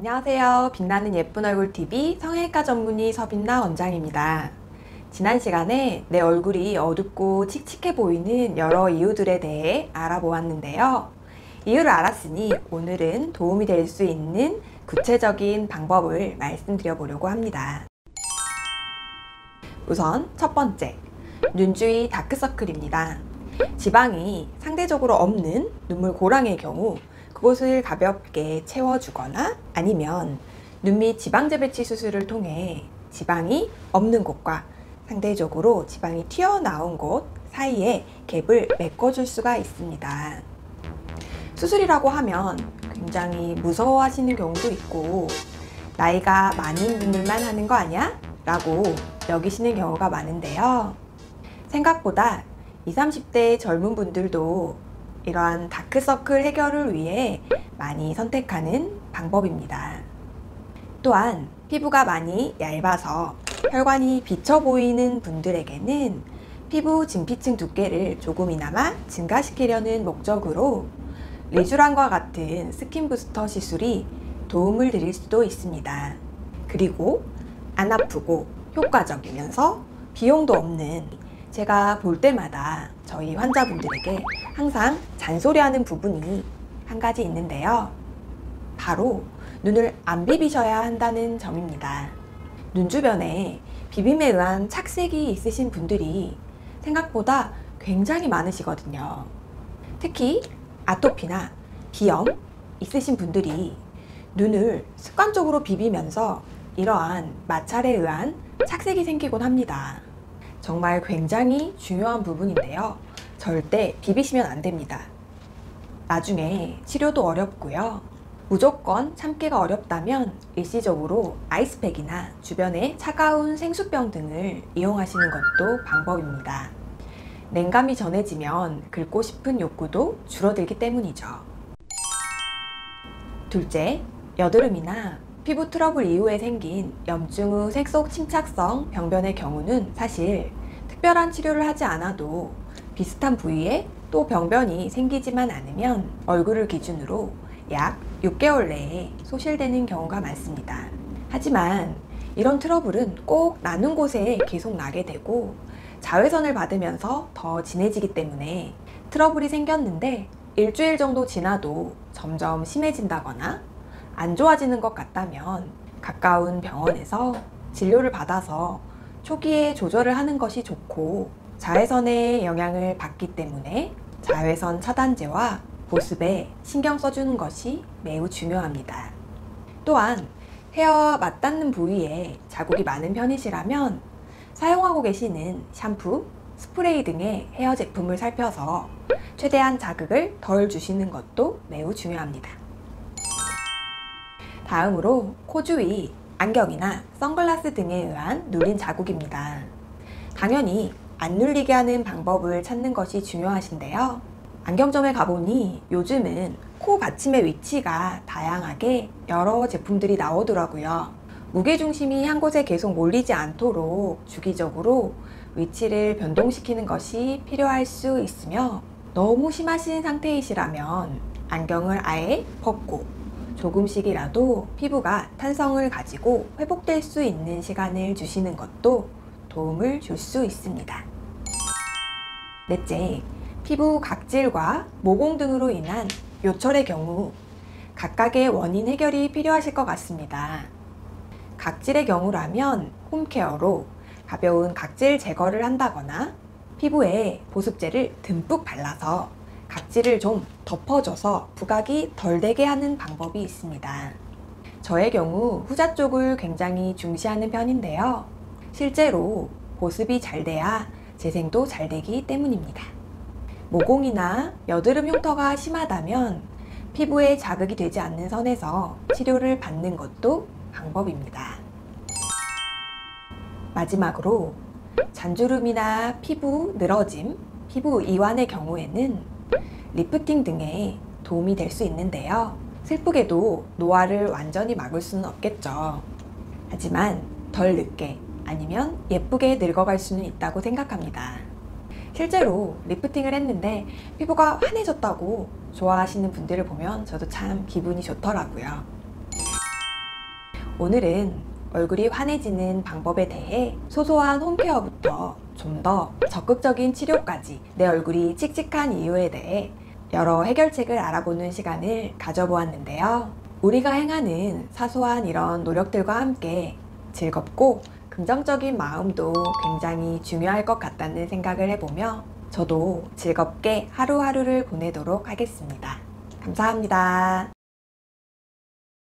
안녕하세요. 빛나는 예쁜 얼굴 TV 성형외과 전문의 서빛나 원장입니다. 지난 시간에 내 얼굴이 어둡고 칙칙해 보이는 여러 이유들에 대해 알아보았는데요. 이유를 알았으니 오늘은 도움이 될 수 있는 구체적인 방법을 말씀드려 보려고 합니다. 우선 첫 번째, 눈 주위 다크서클입니다. 지방이 상대적으로 없는 눈물 고랑의 경우 그곳을 가볍게 채워주거나 아니면 눈밑 지방재배치 수술을 통해 지방이 없는 곳과 상대적으로 지방이 튀어나온 곳 사이에 갭을 메꿔줄 수가 있습니다. 수술이라고 하면 굉장히 무서워하시는 경우도 있고 나이가 많은 분들만 하는 거 아니야? 라고 여기시는 경우가 많은데요. 생각보다 20, 30대 젊은 분들도 이러한 다크서클 해결을 위해 많이 선택하는 방법입니다. 또한 피부가 많이 얇아서 혈관이 비쳐 보이는 분들에게는 피부 진피층 두께를 조금이나마 증가시키려는 목적으로 리쥬란과 같은 스킨 부스터 시술이 도움을 드릴 수도 있습니다. 그리고 안 아프고 효과적이면서 비용도 없는, 제가 볼 때마다 저희 환자분들에게 항상 잔소리하는 부분이 한 가지 있는데요. 바로 눈을 안 비비셔야 한다는 점입니다. 눈 주변에 비빔에 의한 착색이 있으신 분들이 생각보다 굉장히 많으시거든요. 특히 아토피나 비염 있으신 분들이 눈을 습관적으로 비비면서 이러한 마찰에 의한 착색이 생기곤 합니다. 정말 굉장히 중요한 부분인데요. 절대 비비시면 안 됩니다. 나중에 치료도 어렵고요. 무조건 참기가 어렵다면 일시적으로 아이스팩이나 주변에 차가운 생수병 등을 이용하시는 것도 방법입니다. 냉감이 전해지면 긁고 싶은 욕구도 줄어들기 때문이죠. 둘째, 여드름이나 피부 트러블 이후에 생긴 염증 후 색소 침착성 병변의 경우는 사실 특별한 치료를 하지 않아도 비슷한 부위에 또 병변이 생기지만 않으면 얼굴을 기준으로 약 6개월 내에 소실되는 경우가 많습니다. 하지만 이런 트러블은 꼭 나는 곳에 계속 나게 되고 자외선을 받으면서 더 진해지기 때문에 트러블이 생겼는데 일주일 정도 지나도 점점 심해진다거나 안 좋아지는 것 같다면 가까운 병원에서 진료를 받아서 초기에 조절을 하는 것이 좋고, 자외선의 영향을 받기 때문에 자외선 차단제와 보습에 신경 써주는 것이 매우 중요합니다. 또한 헤어와 맞닿는 부위에 자국이 많은 편이시라면 사용하고 계시는 샴푸, 스프레이 등의 헤어 제품을 살펴서 최대한 자극을 덜 주시는 것도 매우 중요합니다. 다음으로 코 주위 안경이나 선글라스 등에 의한 눌린 자국입니다. 당연히 안 눌리게 하는 방법을 찾는 것이 중요하신데요. 안경점에 가보니 요즘은 코 받침의 위치가 다양하게 여러 제품들이 나오더라고요. 무게중심이 한 곳에 계속 몰리지 않도록 주기적으로 위치를 변동시키는 것이 필요할 수 있으며, 너무 심하신 상태이시라면 안경을 아예 벗고 조금씩이라도 피부가 탄성을 가지고 회복될 수 있는 시간을 주시는 것도 도움을 줄 수 있습니다. 넷째, 피부 각질과 모공 등으로 인한 요철의 경우 각각의 원인 해결이 필요하실 것 같습니다. 각질의 경우라면 홈케어로 가벼운 각질 제거를 한다거나 피부에 보습제를 듬뿍 발라서 각질을 좀 덮어줘서 부각이 덜 되게 하는 방법이 있습니다. 저의 경우 후자 쪽을 굉장히 중시하는 편인데요. 실제로 보습이 잘 돼야 재생도 잘 되기 때문입니다. 모공이나 여드름 흉터가 심하다면 피부에 자극이 되지 않는 선에서 치료를 받는 것도 방법입니다. 마지막으로 잔주름이나 피부 늘어짐, 피부 이완의 경우에는 리프팅 등에 도움이 될 수 있는데요. 슬프게도 노화를 완전히 막을 수는 없겠죠. 하지만 덜 늦게 아니면 예쁘게 늙어갈 수는 있다고 생각합니다. 실제로 리프팅을 했는데 피부가 환해졌다고 좋아하시는 분들을 보면 저도 참 기분이 좋더라고요. 오늘은 얼굴이 환해지는 방법에 대해 소소한 홈케어부터 좀 더 적극적인 치료까지 내 얼굴이 칙칙한 이유에 대해 여러 해결책을 알아보는 시간을 가져보았는데요. 우리가 행하는 사소한 이런 노력들과 함께 즐겁고 긍정적인 마음도 굉장히 중요할 것 같다는 생각을 해보며 저도 즐겁게 하루하루를 보내도록 하겠습니다. 감사합니다.